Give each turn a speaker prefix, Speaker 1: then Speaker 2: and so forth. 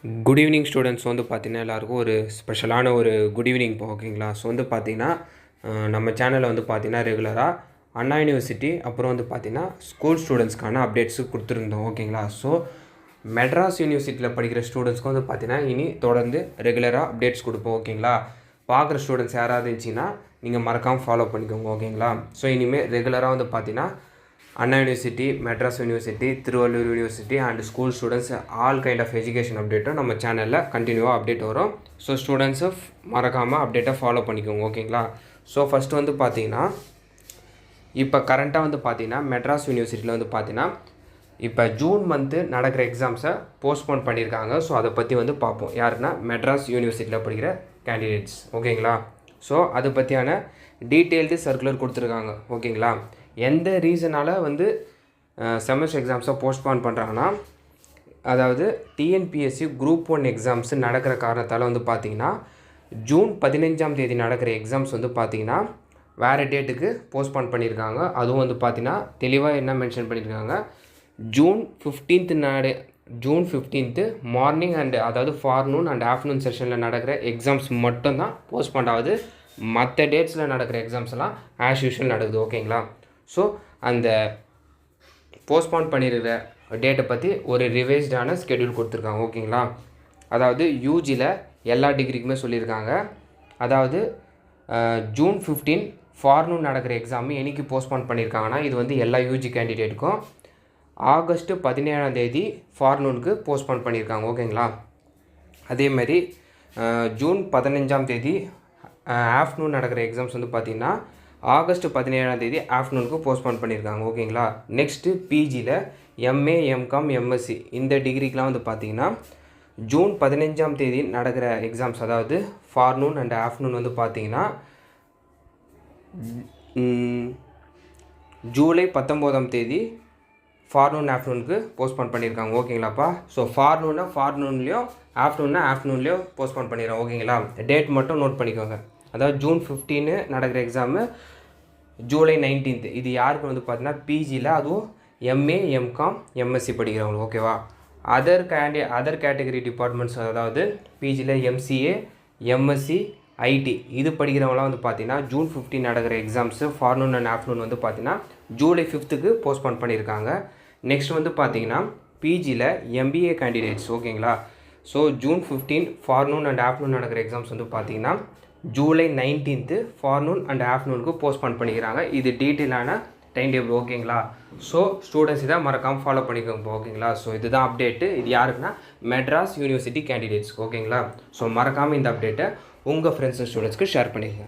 Speaker 1: Good evening students வந்து பார்த்தீங்கன்னா எல்லாருக்கும் ஒரு ஸ்பெஷலான ஒரு குட் ஈவினிங் ஓகேங்களா. ஸோ வந்து பார்த்தீங்கன்னா நம்ம சேனலில் வந்து பார்த்தீங்கன்னா ரெகுலராக அண்ணா யூனிவர்சிட்டி அப்புறம் வந்து பார்த்தீங்கன்னா ஸ்கூல் ஸ்டூடெண்ட்ஸ்க்கான அப்டேட்ஸு கொடுத்துருந்தோம் ஓகேங்களா. ஸோ மெட்ராஸ் யூனிவர்சிட்டியில் படிக்கிற ஸ்டூடெண்ட்ஸ்க்கு வந்து பார்த்தீங்கன்னா இனி தொடர்ந்து ரெகுலராக அப்டேட்ஸ் கொடுப்போம் ஓகேங்களா. பார்க்குற ஸ்டூடெண்ட்ஸ் யாராவது இருந்துச்சின்னா நீங்கள் மறக்காமல் ஃபாலோ பண்ணிக்கோங்க ஓகேங்களா. ஸோ இனிமேல் ரெகுலராக வந்து பார்த்தீங்கன்னா Anna university, Madras university, Thiruvallur university and school students all kind of education அப்டேட்டும் நம்ம சேனலில் கண்டினியூவாக அப்டேட் வரும். ஸோ ஸ்டூடெண்ட்ஸை மறக்காமல் அப்டேட்டை ஃபாலோ பண்ணிக்கோங்க ஓகேங்களா. ஸோ ஃபஸ்ட்டு வந்து பார்த்தீங்கன்னா இப்போ கரண்ட்டாக வந்து பார்த்தீங்கன்னா மெட்ராஸ் யூனிவர்சிட்டியில் வந்து பார்த்தீங்கன்னா இப்போ ஜூன் மந்த்து நடக்கிற எக்ஸாம்ஸை போஸ்ட்போன் பண்ணியிருக்காங்க. ஸோ அதை பற்றி வந்து பார்ப்போம். யாருன்னா மெட்ராஸ் யூனிவர்சிட்டியில் படிக்கிற கேண்டிடேட்ஸ் ஓகேங்களா. ஸோ அதை பற்றியான டீட்டெயில்டு சர்க்குலர் கொடுத்துருக்காங்க ஓகேங்களா. எந்த ரீசனால் வந்து செமஸ்டர் எக்ஸாம்ஸை போஸ்ட்பான் பண்ணுறாங்கன்னா, அதாவது டிஎன்பிஎஸ்சி குரூப் 1 எக்ஸாம்ஸு நடக்கிற காரணத்தால் வந்து பார்த்திங்கன்னா ஜூன் 15ஆம் தேதி நடக்கிற எக்ஸாம்ஸ் வந்து பார்த்திங்கன்னா வேறு டேட்டுக்கு போஸ்ட்பான் பண்ணியிருக்காங்க. அதுவும் வந்து பார்த்திங்கன்னா தெளிவாக என்ன மென்ஷன் பண்ணியிருக்காங்க, ஜூன் 15th மார்னிங் அண்ட் அதாவது ஃபார்னூன் அண்ட் ஆஃப்டர்நூன் செஷனில் நடக்கிற எக்ஸாம்ஸ் மட்டும்தான் போஸ்ட்பான் ஆகுது. மற்ற டேட்ஸில் நடக்கிற எக்ஸாம்ஸ்லாம் ஆஸ் யூஷுவல் நடக்குது ஓகேங்களா. ஸோ அந்த போஸ்ட்பான் பண்ணியிருக்கிற டேட்டை பற்றி ஒரு ரிவைஸ்டான ஸ்கெடியூல் கொடுத்துருக்காங்க ஓகேங்களா. அதாவது யூஜியில் எல்லா டிகிரிக்குமே சொல்லியிருக்காங்க. அதாவது ஜூன் 15 ஃபார்னூன் நடக்கிற எக்ஸாமு என்றைக்கு போஸ்ட்பான் பண்ணியிருக்காங்கன்னா, இது வந்து எல்லா யூஜி கேண்டிடேட்டுக்கும் ஆகஸ்ட் 17ஆம் தேதி ஃபார்னூனுக்கு போஸ்ட்பான் பண்ணியிருக்காங்க ஓகேங்களா. அதேமாதிரி ஜூன் 15ஆம் தேதி ஆஃப்டர்நூன் நடக்கிற எக்ஸாம்ஸ் வந்து பார்த்திங்கன்னா ஆகஸ்ட் 17ஆம் தேதி ஆஃப்டர்நூனுக்கு போஸ்ட்பான் பண்ணியிருக்காங்க ஓகேங்களா. நெக்ஸ்ட்டு பிஜியில் எம்ஏ, எம்காம், எம்எஸ்சி இந்த டிகிரிக்கெலாம் வந்து பார்த்திங்கன்னா ஜூன் 15ஆம் தேதி நடக்கிற எக்ஸாம்ஸ், அதாவது ஃபார்னூன் அண்ட் ஆஃப்டர்நூன் வந்து பார்த்திங்கன்னா ஜூலை 19ஆம் தேதி ஃபார்னூன் ஆஃப்டர்நூனுக்கு போஸ்ட்பான் பண்ணியிருக்காங்க ஓகேங்களாப்பா. ஸோ ஃபார்னூன்லேயும் ஆஃப்டர்நூன்லேயும் போஸ்ட்பான் பண்ணிடுறோம் ஓகேங்களா. டேட் மட்டும் நோட் பண்ணிக்கோங்க. அதாவது ஜூன் 15 நடக்கிற எக்ஸாமு ஜூலை 19th. இது யாருக்கு வந்து பார்த்தீங்கன்னா பிஜியில், அதுவும் எம்ஏ, எம்காம், எம்எஸ்சி படிக்கிறவங்களுக்கு ஓகேவா. அதர் கேட்டகரி டிபார்ட்மெண்ட்ஸ், அதாவது பிஜியில் எம்சிஏ, எம்எஸ்சி, ஐடி இது படிக்கிறவங்களாம் வந்து பார்த்தீங்கன்னா ஜூன் 15 நடக்கிற எக்ஸாம்ஸு ஃபார்னூன் அண்ட் ஆஃப்டர்நூன் வந்து பார்த்தீங்கன்னா ஜூலை 5th போஸ்ட்பான் பண்ணியிருக்காங்க. நெக்ஸ்ட் வந்து பார்த்தீங்கன்னா பிஜியில் எம்பிஏ கேண்டிடேட்ஸ் ஓகேங்களா. ஸோ ஜூன் 15 ஃபார்னூன் அண்ட் ஆஃப்டர்நூன் நடக்கிற எக்ஸாம்ஸ் வந்து பார்த்தீங்கன்னா ஜூலை 19th ஃபார்னூன் அண்ட் ஆஃப்டர்நூனுக்கு போஸ்ட்பான் பண்ணிக்கிறாங்க. இது டீட்டெயிலான டைம் டேபிள் ஓகேங்களா. ஸோ ஸ்டூடெண்ட்ஸ் இதை மறக்காமல் ஃபாலோ பண்ணிக்கோங்க ஓகேங்களா. ஸோ இதுதான் அப்டேட்டு. இது யாருக்குன்னா மெட்ராஸ் யூனிவர்சிட்டி கேண்டிடேட்ஸ் ஓகேங்களா. ஸோ மறக்காமல் இந்த அப்டேட்டை உங்கள் ஃப்ரெண்ட்ஸ் அண்ட் ஸ்டூடெண்ட்ஸ்க்கு ஷேர் பண்ணிடுங்க.